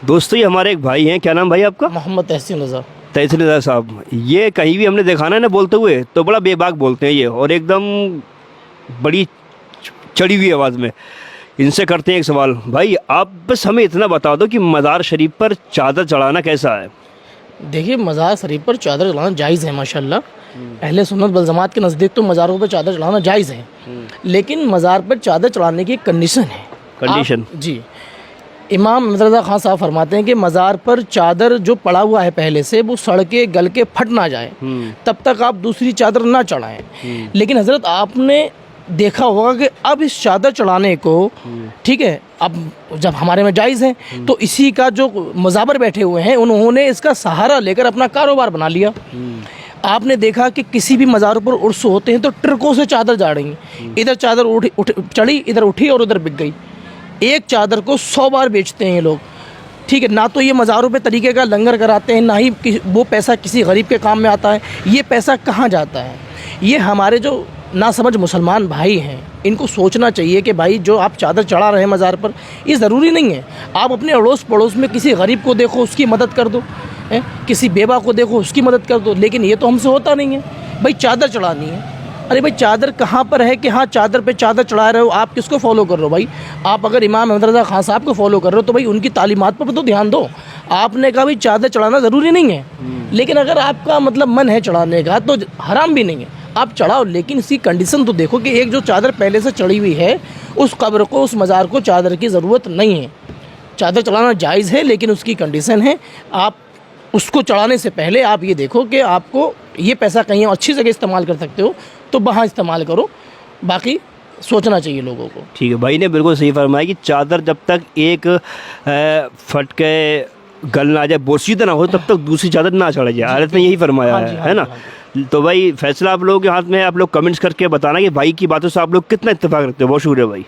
दोस्तों ये हमारे एक भाई हैं, क्या नाम भाई आपका? मोहम्मद तहसीन रज़ा। तहसीन रज़ा साहब, ये कहीं भी हमने देखा ना बोलते हुए तो बड़ा बेबाक बोलते हैं ये, और एकदम बड़ी चढ़ी हुई आवाज़ में। इनसे करते हैं एक सवाल, भाई आप बस हमें इतना बता दो कि मज़ार शरीफ पर चादर चढ़ाना कैसा है? देखिए, मज़ार शरीफ पर चादर चढ़ाना जायज़ है माशाल्लाह। अहले सुन्नत वल जमात के नज़दीक तो मज़ारों पर चादर चढ़ाना जायज़ है, लेकिन मज़ार पर चादर चढ़ाने की एक कंडीशन है। कंडीशन? जी, इमाम अहमद रज़ा खान साहब फरमाते हैं कि मज़ार पर चादर जो पड़ा हुआ है पहले से, वो सड़ के गल के फट ना जाए, तब तक आप दूसरी चादर ना चढ़ाएं। लेकिन हज़रत आपने देखा होगा कि अब इस चादर चढ़ाने को, ठीक है, अब जब हमारे में जायज़ है तो इसी का जो मज़ाबर बैठे हुए हैं उन्होंने इसका सहारा लेकर अपना कारोबार बना लिया। आपने देखा कि किसी भी मज़ारों पर उर्स होते हैं तो ट्रकों से चादर जाड़ेंगे, इधर चादर चढ़ी, इधर उठी और उधर बिक गई। एक चादर को 100 बार बेचते हैं ये लोग, ठीक है। ना तो ये मज़ारों पे तरीके का लंगर कराते हैं, ना ही वो पैसा किसी गरीब के काम में आता है। ये पैसा कहाँ जाता है? ये हमारे जो नासमझ मुसलमान भाई हैं, इनको सोचना चाहिए कि भाई जो आप चादर चढ़ा रहे हैं मज़ार पर, ये ज़रूरी नहीं है। आप अपने अड़ोस पड़ोस में किसी गरीब को देखो, उसकी मदद कर दो, किसी बेवा को देखो, उसकी मदद कर दो, लेकिन ये तो हमसे होता नहीं है। भाई चादर चढ़ानी है, अरे भाई चादर कहाँ पर है कि हाँ चादर पे चादर चढ़ा रहे हो? आप किसको फॉलो कर रहे हो भाई? आप अगर इमाम अहमद रज़ा खान साहब को फॉलो कर रहे हो तो भाई उनकी तालीमात पर तो ध्यान दो। आपने कहा भाई चादर चढ़ाना ज़रूरी नहीं है, लेकिन अगर आपका मतलब मन है चढ़ाने का तो हराम भी नहीं है, आप चढ़ाओ, लेकिन इसकी कंडीशन तो देखो कि एक जो चादर पहले से चढ़ी हुई है, उस कब्र को, उस मज़ार को चादर की ज़रूरत नहीं है। चादर चढ़ाना जायज़ है, लेकिन उसकी कंडीशन है, आप उसको चढ़ाने से पहले आप ये देखो कि आपको ये पैसा कहीं अच्छी जगह इस्तेमाल कर सकते हो तो वहाँ इस्तेमाल करो, बाकी सोचना चाहिए लोगों को। ठीक है, भाई ने बिल्कुल सही फरमाया कि चादर जब तक एक फट के गल ना जाए, बोसीदा ना हो, तब तक दूसरी चादर ना चढ़ाई जाए। आयत में यही फरमाया है ना? तो भाई फैसला आप लोगों के हाथ में है, आप लोग कमेंट्स करके बताना कि भाई की बातों से आप लोग कितना इत्तेफाक रखते हो। बहुत शुक्रिया भाई।